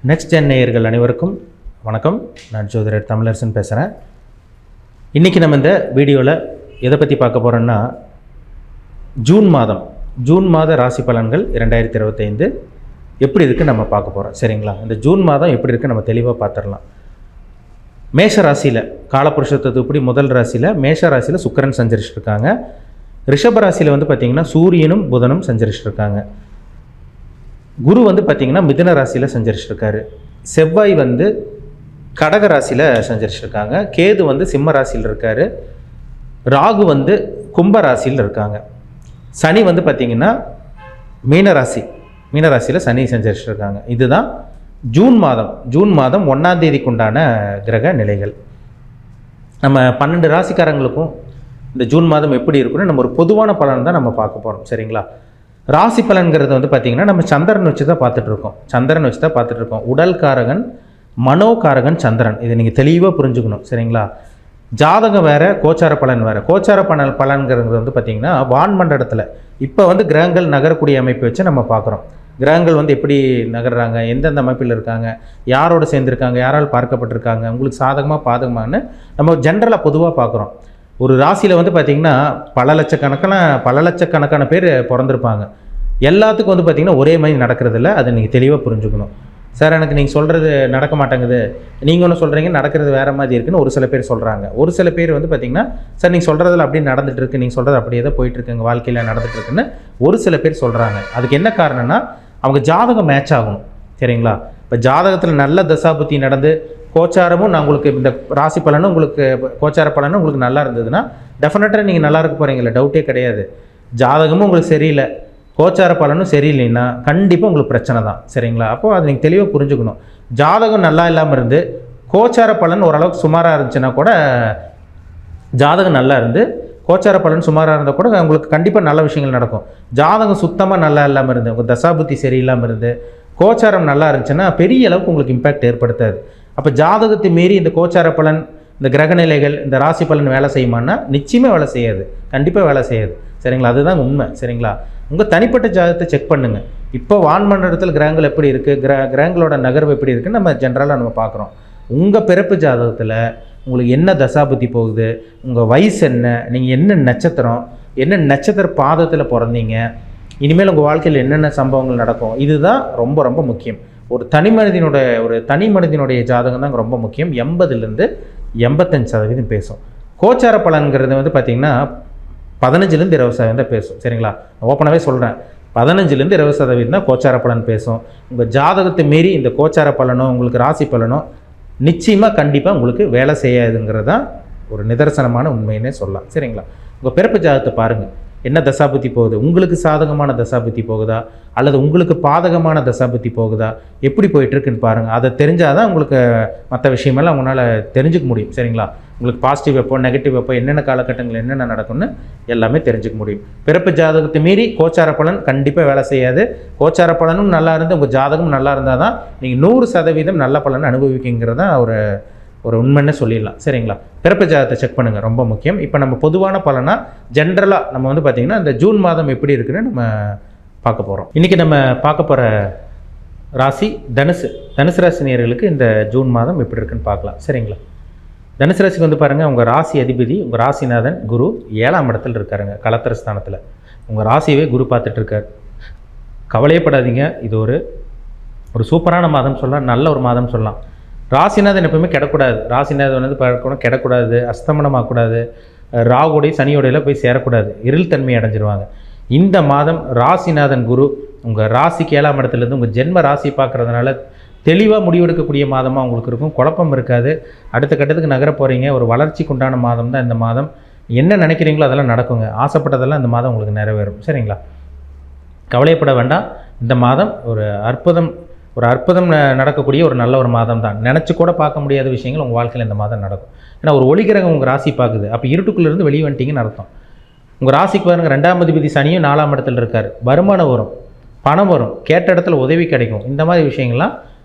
Next gen நேயர்கள் அனைவருக்கும் வணக்கம். நான் ஜோதிடர் தமிழரசன் பேசுகிறேன். இன்றைக்கி நம்ம இந்த வீடியோவில் எதை பற்றி பார்க்க போகிறோன்னா, ஜூன் மாத ராசி பலன்கள் 2025 எப்படி இருக்குது நம்ம பார்க்க போகிறோம். சரிங்களா? இந்த ஜூன் மாதம் எப்படி இருக்குது நம்ம தெளிவாக பார்த்துடலாம். மேஷ ராசியில் காலபுருஷ தத்துவப்படி முதல் ராசியில் மேஷ ராசியில் சுக்கிரன் சஞ்சரிச்சிருக்காங்க. ரிஷப ராசியில் வந்து பார்த்திங்கன்னா சூரியனும் புதனும் சஞ்சரிச்சிருக்காங்க. குரு வந்து பார்த்திங்கன்னா மிதுன ராசியில் சஞ்சரிச்சிருக்காரு. செவ்வாய் வந்து கடக ராசியில் சஞ்சரிச்சிருக்காங்க. கேது வந்து சிம்ம ராசியில் இருக்கார். ராகு வந்து கும்ப ராசியில் இருக்காங்க. சனி வந்து பார்த்திங்கன்னா மீன ராசியில் சனி சஞ்சரிச்சிருக்காங்க. இதுதான் ஜூன் மாதம் 1ஆம் தேதிக்கு உண்டான கிரக நிலைகள். நம்ம 12 ராசிக்காரங்களுக்கும் இந்த ஜூன் மாதம் எப்படி இருக்குன்னு நம்ம ஒரு பொதுவான பலன் தான் நம்ம பார்க்க போகிறோம். சரிங்களா? ராசி பலன்கிறது வந்து பார்த்திங்கன்னா நம்ம சந்திரன் வச்சு தான் பார்த்துட்ருக்கோம். உடல் காரகன், மனோகாரகன் சந்திரன். இதை நீங்கள் தெளிவாக புரிஞ்சுக்கணும். சரிங்களா? ஜாதகம் வேறு, கோச்சார பலன் வேறு. கோச்சார பலன்கிறது வந்து பார்த்திங்கன்னா வான்மண்டலத்தில் இப்போ வந்து கிரகங்கள் நகரக்கூடிய அமைப்பு வச்சு நம்ம பார்க்குறோம். கிரகங்கள் வந்து எப்படி நகர்றாங்க, எந்தெந்த அமைப்பில் இருக்காங்க, யாரோடு சேர்ந்துருக்காங்க, யாரால் பார்க்கப்பட்டிருக்காங்க, உங்களுக்கு சாதகமாக பாதகமானு நம்ம ஜென்ரலாக பொதுவாக பார்க்குறோம். ஒரு ராசியில் வந்து பார்த்திங்கன்னா பல லட்சக்கணக்கான பேர் பிறந்திருப்பாங்க. எல்லாத்துக்கும் வந்து பார்த்திங்கன்னா ஒரே மாதிரி நடக்கிறதில்ல. அதை நீங்கள் தெளிவாக புரிஞ்சுக்கணும். சார், எனக்கு நீங்கள் சொல்கிறது நடக்க மாட்டேங்குது, நீங்கள் ஒன்று சொல்கிறீங்க, நடக்கிறது வேறு மாதிரி இருக்குன்னு ஒரு சில பேர் சொல்கிறாங்க. ஒரு சில பேர் வந்து பார்த்திங்கன்னா, சார் நீங்கள் சொல்கிறதில் அப்படியே நடந்துகிட்ருக்கு, நீங்கள் சொல்கிறது அப்படியே தான் போயிட்டுருக்கு, எங்கள் வாழ்க்கையில் நடந்துகிட்ருக்குன்னு ஒரு சில பேர் சொல்கிறாங்க. அதுக்கு என்ன காரணம்னா, அவங்க ஜாதகம் மேட்ச் ஆகணும். சரிங்களா? இப்போ ஜாதகத்தில் நல்ல தசாபுத்தி நடந்து கோச்சாரமும் நான் உங்களுக்கு இந்த ராசி பலனும் உங்களுக்கு கோச்சார பலனும் உங்களுக்கு நல்லா இருந்ததுன்னா டெஃபினட்டாக நீங்கள் நல்லா இருக்க போகிறீங்களா, டவுட்டே கிடையாது. ஜாதகமும் உங்களுக்கு சரியில்லை, கோச்சார பலனும் சரியில்லைன்னா கண்டிப்பாக உங்களுக்கு பிரச்சனை தான். சரிங்களா? அப்போது அதை நீங்கள் தெளிவாக புரிஞ்சுக்கணும். ஜாதகம் நல்லா இல்லாமல் இருந்து கோச்சார பலன் ஓரளவுக்கு சுமாராக இருந்துச்சுன்னா கூட, ஜாதகம் நல்லா இருந்து கோச்சார பலன் சுமாராக இருந்தால் கூட உங்களுக்கு கண்டிப்பாக நல்ல விஷயங்கள் நடக்கும். ஜாதகம் சுத்தமாக நல்லா இல்லாமல் இருந்து, உங்கள் தசாபுத்தி சரியில்லாமல் இருந்து கோச்சாரம் நல்லா இருந்துச்சுன்னா பெரிய அளவுக்கு உங்களுக்கு இம்பேக்ட் ஏற்படுத்தாது. அப்போ ஜாதகத்தை மீறி இந்த கோச்சார பலன், இந்த கிரகநிலைகள், இந்த ராசி பலன் வேலை செய்யுமான்னா நிச்சயமாக வேலை செய்யாது, கண்டிப்பாக வேலை செய்யாது. சரிங்களா? அதுதான் உண்மை. சரிங்களா? உங்கள் தனிப்பட்ட ஜாதகத்தை செக் பண்ணுங்கள். இப்போ வான்மண்டலத்தில் கிரகங்கள் எப்படி இருக்குது, கிரகங்களோட நகர்வு எப்படி இருக்குன்னு நம்ம ஜென்ரலாக நம்ம பார்க்குறோம். உங்கள் பிறப்பு ஜாதகத்தில் உங்களுக்கு என்ன தசாபுத்தி போகுது, உங்கள் வயசு என்ன, நீங்கள் என்ன நட்சத்திர பாதத்தில் பிறந்தீங்க, இனிமேல் உங்கள் வாழ்க்கையில் என்னென்ன சம்பவங்கள் நடக்கும், இதுதான் ரொம்ப ரொம்ப முக்கியம். ஒரு தனி மனிதனுடைய ஜாதகம் தான் ரொம்ப முக்கியம். 80லேருந்து 85% பேசும். கோச்சார பலன்கிறது வந்து பார்த்திங்கன்னா 15லேருந்து 20% தான் பேசும். சரிங்களா? ஓப்பனாகவே சொல்கிறேன், 15லேருந்து 20% தான் கோச்சார பலன் பேசும். உங்கள் ஜாதகத்தை மீறி இந்த கோச்சார பலனோ உங்களுக்கு ராசி பலனோ நிச்சயமாக கண்டிப்பாக உங்களுக்கு வேலை செய்யாதுங்கிறது தான் ஒரு நிதர்சனமான உண்மைன்னே சொல்லலாம். சரிங்களா? உங்கள் பிறப்பு ஜாதகத்தை பாருங்கள், என்ன தசாபுத்தி போகுது, உங்களுக்கு சாதகமான தசாபுத்தி போகுதா அல்லது உங்களுக்கு பாதகமான தசாபுத்தி போகுதா, எப்படி போயிட்டுருக்குன்னு பாருங்கள். அதை தெரிஞ்சால் தான் உங்களுக்கு மற்ற விஷயமெல்லாம் உங்களால் தெரிஞ்சுக்க முடியும். சரிங்களா? உங்களுக்கு பாசிட்டிவ் எப்போ, நெகட்டிவ் எப்போ, என்னென்ன காலகட்டங்கள் என்னென்ன நடக்கும்னு எல்லாமே தெரிஞ்சுக்க முடியும். பிறப்பு ஜாதகத்தை மீறி கோச்சார பலன் கண்டிப்பாக வேலை செய்யாது. கோச்சார பலனும் நல்லா இருந்து உங்கள் ஜாதகம் நல்லா இருந்தால் தான் நீங்கள் 100% நல்ல பலன் அனுபவிக்குங்கிறத ஒரு உண்மைன்னு சொல்லிடலாம். சரிங்களா? பிறப்பு ஜாதகத்தை செக் பண்ணுங்கள், ரொம்ப முக்கியம். இப்போ நம்ம பொதுவான பலனாக ஜென்ரலாக நம்ம வந்து பார்த்திங்கன்னா இந்த ஜூன் மாதம் எப்படி இருக்குன்னு நம்ம பார்க்க போகிறோம். இன்றைக்கி நம்ம பார்க்க போகிற ராசி தனுசு ராசி நேயர்களுக்கு இந்த ஜூன் மாதம் எப்படி இருக்குன்னு பார்க்கலாம். சரிங்களா? தனுசு ராசிக்கு வந்து பாருங்கள், உங்கள் ராசி அதிபதி, உங்கள் ராசிநாதன் குரு 7ஆம் இடத்துல இருக்காருங்க, களத்திர ஸ்தானத்தில். உங்கள் ராசியவே குரு பார்த்துட்ருக்கார். கவலையப்படாதீங்க, இது ஒரு சூப்பரான மாதம் சொல்லலாம், நல்ல ஒரு மாதம் சொல்லலாம். ராசிநாதன் எப்பவுமே கிடக்கூடாது. ராசிநாதன் வந்து கிடக்கூடாது, அஸ்தமனமாகக்கூடாது, ராகுடைய சனியோடையில் போய் சேரக்கூடாது, இருள் தன்மை அடைஞ்சிருவாங்க. இந்த மாதம் ராசிநாதன் குரு உங்கள் ராசிக்கு 7ஆம் இடத்துலேருந்து உங்கள் ஜென்ம ராசி பார்க்குறதுனால தெளிவாக முடிவெடுக்கக்கூடிய மாதமாக உங்களுக்கு இருக்கும். குழப்பம் இருக்காது. அடுத்த கட்டத்துக்கு நகர போகிறீங்க. ஒரு வளர்ச்சிக்கு உண்டான மாதம் தான் இந்த மாதம். என்ன நினைக்கிறீங்களோ அதெல்லாம் நடக்குங்க. ஆசைப்பட்டதெல்லாம் இந்த மாதம் உங்களுக்கு நிறைவேறும். சரிங்களா? கவலைப்பட வேண்டாம். இந்த மாதம் ஒரு அற்புதம் நடக்கக்கூடிய ஒரு நல்ல ஒரு மாதம் தான். நினச்சி கூட பார்க்க முடியாத விஷயங்கள் உங்கள் வாழ்க்கையில் இந்த மாதம் நடக்கும். ஏன்னா ஒரு ஒளிகிரகம் உங்கள் ராசி பார்க்குது. அப்போ இருட்டுக்குள்ளேருந்து வெளியே வந்துட்டீங்கன்னு அர்த்தம். உங்கள் ராசிக்கு பாருங்கள், 2ஆம் அதிபதி சனியும் 4ஆம் இடத்துல இருக்கார். வருமானம் வரும், பணம் வரும், கேட்ட இடத்துல உதவி கிடைக்கும். இந்த மாதிரி விஷயங்கள்லாம்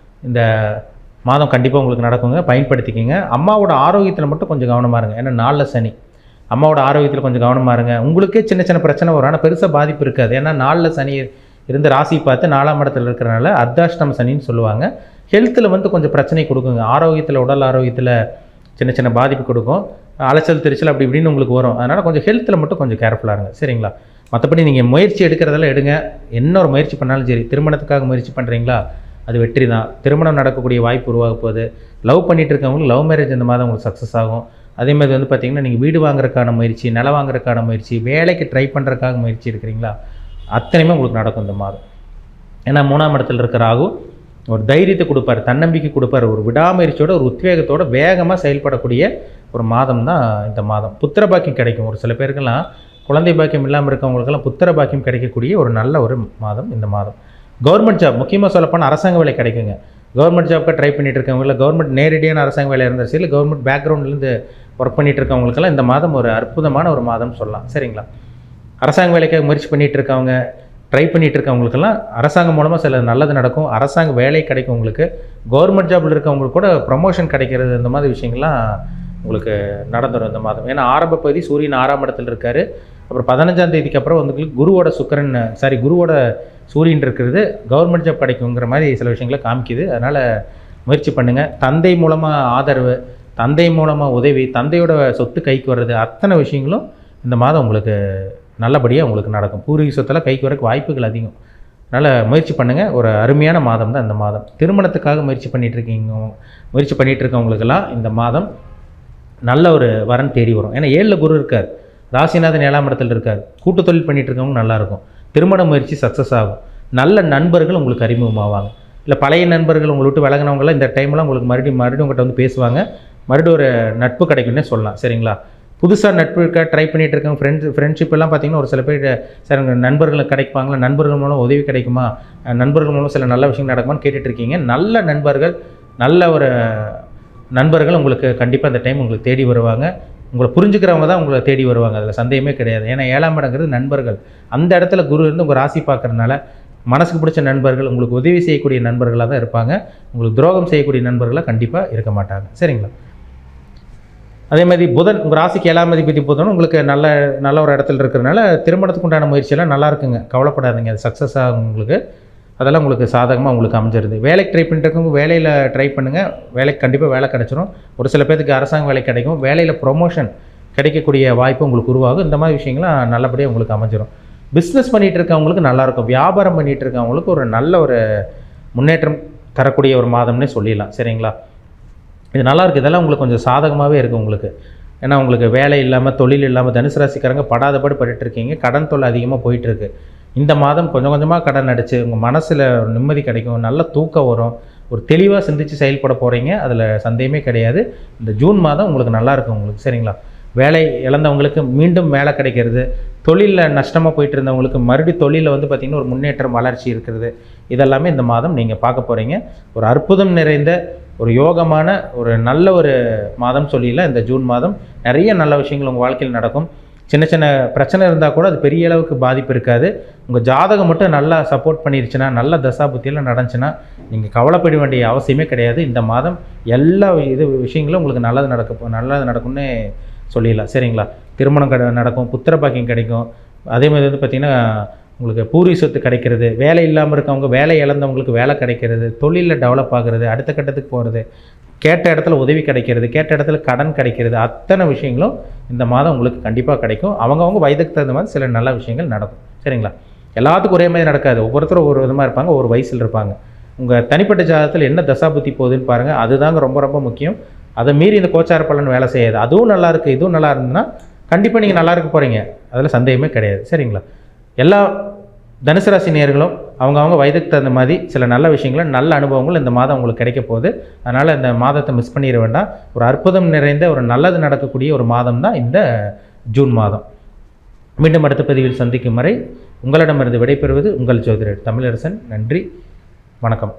இந்த மாதம் கண்டிப்பாக உங்களுக்கு நடக்குங்க. பயன்படுத்திக்கிங்க. அம்மாவோட ஆரோக்கியத்தில் மட்டும் கொஞ்சம் கவனமாக இருங்க. ஏன்னா 4 சனி, அம்மாவோட ஆரோக்கியத்தில் கொஞ்சம் கவனமாக இருங்க. உங்களுக்கே சின்ன பிரச்சனை வரும், ஆனால் பெருசாக பாதிப்பு இருக்காது. ஏன்னா 4 சனி இருந்து ராசி பார்த்து 4ஆம் இடத்துல இருக்கிறனால அர்த்தாஷ்டம சனின்னு சொல்லுவாங்க. ஹெல்த்தில் வந்து கொஞ்சம் பிரச்சனை கொடுக்குங்க. ஆரோக்கியத்தில், உடல் ஆரோக்கியத்தில் சின்ன சின்ன பாதிப்பு கொடுக்கும். அலைச்சல் திருச்சல் அப்படி இப்படின்னு உங்களுக்கு வரும். அதனால் கொஞ்சம் ஹெல்த்தில் மட்டும் கொஞ்சம் கேர்ஃபுல்லாக இருங்க, சரிங்களா? மற்றபடி நீங்கள் முயற்சி எடுக்கிறதெல்லாம் எடுங்க. என்ன ஒரு முயற்சி பண்ணாலும் சரி, திருமணத்துக்காக முயற்சி பண்ணுறீங்களா, அது வெற்றி தான். திருமணம் நடக்கக்கூடிய வாய்ப்பு உருவாக போகுது. லவ் பண்ணிகிட்டு இருக்கவங்களுக்கு லவ் மேரேஜ் இந்த மாதம் உங்களுக்கு சக்ஸஸ் ஆகும். அதேமாதிரி வந்து பார்த்திங்கன்னா, நீங்கள் வீடு வாங்குறதுக்கான முயற்சி, நிலம் வாங்குறதுக்கான முயற்சி, வேலைக்கு ட்ரை பண்ணுறதுக்காக முயற்சி இருக்கிறீங்களா, அத்தனையுமே உங்களுக்கு நடக்கும் இந்த மாதம். ஏன்னா 3ஆம் இடத்துல இருக்கிற ராகு ஒரு தைரியத்தை கொடுப்பார், தன்னம்பிக்கை கொடுப்பார், ஒரு விடாமுயற்சியோட ஒரு உத்வேகத்தோட வேகமாக செயல்படக்கூடிய ஒரு மாதம் தான் இந்த மாதம். புத்திர பாக்கியம் கிடைக்கும். ஒரு சில பேருக்கெல்லாம் குழந்தை பாக்கியம் இல்லாமல் இருக்கவங்களுக்கெல்லாம் புத்திர பாக்கியம் கிடைக்கக்கூடிய ஒரு நல்ல ஒரு மாதம் இந்த மாதம். கவர்மெண்ட் ஜாப், முக்கியமாக சொல்லப்போனால் அரசாங்க வேலை கிடைக்குங்க. கவர்மெண்ட் ஜாப்க்கு ட்ரை பண்ணிட்டு இருக்கவங்க, இல்லை கவர்மெண்ட் நேரடியான அரசாங்க வேலை இருந்தால் சரி, இல்லை கவர்மெண்ட் பேக்ரவுண்ட்லேருந்து ஒர்க் பண்ணிகிட்டு இருக்கவங்களுக்கெல்லாம் இந்த மாதம் ஒரு அற்புதமான ஒரு மாதம் சொல்லலாம், சரிங்களா? அரசாங்க வேலைக்காக முயற்சி பண்ணிகிட்டு இருக்கவங்க, ட்ரை பண்ணிகிட்டு இருக்கவங்களுக்கெல்லாம் அரசாங்கம் மூலமாக சில நல்லது நடக்கும். அரசாங்க வேலை கிடைக்கும் உங்களுக்கு. கவர்மெண்ட் ஜாபில் இருக்கவங்களுக்கு கூட ப்ரமோஷன் கிடைக்கிறது, இந்த மாதிரி விஷயங்கள்லாம் உங்களுக்கு நடந்துடும் இந்த மாதம். ஏன்னா ஆரம்ப பகுதி சூரியன் 6ஆம் இடத்துல இருக்கார். அப்புறம் 15ஆம் தேதிக்கு அப்புறம் வந்து குருவோட சூரியன் இருக்கிறது கவர்மெண்ட் ஜாப் கிடைக்குங்கிற மாதிரி சில விஷயங்களை காமிக்குது. அதனால் முயற்சி பண்ணுங்கள். தந்தை மூலமாக ஆதரவு, தந்தை மூலமாக உதவி, தந்தையோட சொத்து கைக்கு வர்றது, அத்தனை விஷயங்களும் இந்த மாதம் உங்களுக்கு நல்லபடியாக உங்களுக்கு நடக்கும். பூர்வீக சொத்தெல்லாம் கைக்கு வரக்கு வாய்ப்புகள் அதிகம். அதனால் முயற்சி பண்ணுங்கள். ஒரு அருமையான மாதம் தான் இந்த மாதம். திருமணத்துக்காக முயற்சி பண்ணிகிட்டு இருக்கவங்களுக்கெல்லாம் இந்த மாதம் நல்ல ஒரு வரன் தேடி வரும். ஏன்னா 7ல் குரு இருக்கார், ராசிநாதன் 7ஆம் இடத்துல இருக்கார். கூட்டு தொழில் பண்ணிகிட்டு இருக்கவங்க நல்லாயிருக்கும். திருமண முயற்சி சக்ஸஸ் ஆகும். நல்ல நண்பர்கள் உங்களுக்கு அறிமுகமாவாங்க. இல்லை பழைய நண்பர்கள் உங்களை விட்டு விலகினவங்களாம் இந்த டைம்லாம் உங்களுக்கு மறுபடியும் உங்கள்கிட்ட வந்து பேசுவாங்க. மறுபடியும் ஒரு நட்பு கிடைக்கும்னே சொல்லலாம், சரிங்களா? புதுசாக நட்புக்காக ட்ரை பண்ணிகிட்டு இருக்கவங்க ஃப்ரெண்ட்ஷிப் எல்லாம் பார்த்திங்கன்னா ஒரு சில பேர் சார் நண்பர்கள் கிடைப்பாங்களா, நண்பர்கள் மூலம் உதவி கிடைக்குமா, நண்பர்கள் மூலம் சில நல்ல விஷயங்கள் நடக்குமான்னு கேட்டுட்ருக்கீங்க. நல்ல நண்பர்கள், நல்ல ஒரு நண்பர்கள் உங்களுக்கு கண்டிப்பாக அந்த டைம் உங்களுக்கு தேடி வருவாங்க. உங்களை புரிஞ்சுக்கிறவங்க தான் உங்களை தேடி வருவாங்க, அதில் சந்தேகமே கிடையாது. ஏன்னா 7ஆம் இடங்கிறது நண்பர்கள். அந்த இடத்துல குரு இருந்து உங்கள் ராசி பார்க்குறதுனால மனசுக்கு பிடிச்ச நண்பர்கள், உங்களுக்கு உதவி செய்யக்கூடிய நண்பர்களாக தான் இருப்பாங்க. உங்களுக்கு துரோகம் செய்யக்கூடிய நண்பர்களாக கண்டிப்பாக இருக்க மாட்டாங்க, சரிங்களா? அதே மாதிரி புதன் உங்கள் ராசிக்கு 7ஆம் அதிபதி புதன் உங்களுக்கு நல்ல ஒரு இடத்துல இருக்கிறதுனால திருமணத்துக்கு உண்டான முயற்சியெல்லாம் நல்லா இருக்குங்க. கவலைப்படாதீங்க, அது சக்ஸஸ் ஆகும் உங்களுக்கு. அதெல்லாம் உங்களுக்கு சாதகமாக உங்களுக்கு அமைஞ்சிருது. வேலைக்கு ட்ரை பண்ணிட்டு இருக்கவங்க வேலையில் ட்ரை பண்ணுங்கள். வேலைக்கு கண்டிப்பாக வேலை கிடச்சிரும். ஒரு சில பேருக்கு அரசாங்க வேலை கிடைக்கும். வேலையில் ப்ரொமோஷன் கிடைக்கக்கூடிய வாய்ப்பு உங்களுக்கு உருவாகும். இந்த மாதிரி விஷயங்கள்லாம் நல்லபடியாக உங்களுக்கு அமைஞ்சிரும். பிஸ்னஸ் பண்ணிகிட்டு இருக்கவங்களுக்கு நல்லாயிருக்கும். வியாபாரம் பண்ணிகிட்டு இருக்கவங்களுக்கு ஒரு நல்ல ஒரு முன்னேற்றம் தரக்கூடிய ஒரு மாதம்னே சொல்லிடலாம், சரிங்களா? இது நல்லாயிருக்கு. இதெல்லாம் உங்களுக்கு கொஞ்சம் சாதகமாகவே இருக்குது உங்களுக்கு. ஏன்னா உங்களுக்கு வேலை இல்லாமல், தொழில் இல்லாமல் தனுசு ராசிக்காரங்க படாதபாடு பட்டுருக்கீங்க. கடன் தொல்லை அதிகமாக போயிட்டுருக்கு. இந்த மாதம் கொஞ்சம் கொஞ்சமாக கடன் அடித்து உங்கள் மனசில் ஒரு நிம்மதி கிடைக்கும், நல்ல தூக்கம் வரும், ஒரு தெளிவாக சிந்தித்து செயல்பட போகிறீங்க. அதில் சந்தேகமே கிடையாது. இந்த ஜூன் மாதம் உங்களுக்கு நல்லாயிருக்கும் உங்களுக்கு, சரிங்களா? வேலை இழந்தவங்களுக்கு மீண்டும் வேலை கிடைக்கிறது, தொழிலில் நஷ்டமாக போயிட்டு இருந்தவங்களுக்கு மறுபடியும் தொழிலில் வந்து பார்த்திங்கன்னா ஒரு முன்னேற்றம், வளர்ச்சி இருக்கிறது. இதெல்லாமே இந்த மாதம் நீங்கள் பார்க்க போகிறீங்க. ஒரு அற்புதம் நிறைந்த ஒரு யோகமான ஒரு நல்ல ஒரு மாதம் சொல்லியில் இந்த ஜூன் மாதம் நிறைய நல்ல விஷயங்கள் உங்கள் வாழ்க்கையில் நடக்கும். சின்ன சின்ன பிரச்சனை இருந்தால் கூட அது பெரிய அளவுக்கு பாதிப்பு இருக்காது. உங்கள் ஜாதகம் மட்டும் நல்லா சப்போர்ட் பண்ணிருச்சுன்னா, நல்ல தசாபுத்தியில் நடந்துச்சுன்னா நீங்கள் கவலைப்பட வேண்டிய அவசியமே கிடையாது. இந்த மாதம் எல்லா விஷயங்களும் உங்களுக்கு நல்லது நடக்கும்னு சொல்லிடலாம், சரிங்களா? திருமணம் நடக்கும், புத்திர பாக்கியம் கிடைக்கும். அதே மாதிரி வந்து பார்த்திங்கன்னா உங்களுக்கு பூர்வீக சொத்து கிடைக்கிறது, வேலை இல்லாமல் இருக்கவங்க, வேலை இழந்தவங்களுக்கு வேலை கிடைக்கிறது, தொழிலில் டெவலப் ஆகிறது, அடுத்த கட்டத்துக்கு போகிறது, கேட்ட இடத்துல உதவி கிடைக்கிறது, கேட்ட இடத்துல கடன் கிடைக்கிறது, அத்தனை விஷயங்களும் இந்த மாதம் உங்களுக்கு கண்டிப்பாக கிடைக்கும். அவங்கவுங்க வயதுக்கு தகுந்த மாதிரி சில நல்ல விஷயங்கள் நடக்கும், சரிங்களா? எல்லாத்துக்கும் ஒரே மாதிரி நடக்காது. ஒவ்வொருத்தரும் ஒவ்வொரு விதமாக இருப்பாங்க, ஒவ்வொரு வயசில் இருப்பாங்க. உங்கள் தனிப்பட்ட ஜாதகத்தில் என்ன தசாபுத்தி போகுதுன்னு பாருங்கள். அதுதாங்க ரொம்ப ரொம்ப முக்கியம். அதை மீறி இந்த கோச்சார பலன் வேலை செய்யாது. அதுவும் நல்லா இருக்குது, இதுவும் நல்லா இருந்ததுன்னா கண்டிப்பாக நீங்கள் நல்லா இருக்க போகிறீங்க, அதில் சந்தேகமே கிடையாது, சரிங்களா? எல்லா தனுசு ராசி நேயர்களும் அவங்கவுங்க வயதுக்கு தகுந்த மாதிரி சில நல்ல விஷயங்கள், நல்ல அனுபவங்கள் இந்த மாதம் உங்களுக்கு கிடைக்க போகுது. அதனால் இந்த மாதத்தை மிஸ் பண்ணிட வேண்டாம். ஒரு அற்புதம் நிறைந்த ஒரு நல்லது நடக்கக்கூடிய ஒரு மாதம் தான் இந்த ஜூன் மாதம். மீண்டும் அடுத்த பதிவில் சந்திக்கும் வரை உங்களிடமிருந்து விடைபெறுவது உங்கள் ஜோதிடர் தமிழரசன். நன்றி, வணக்கம்.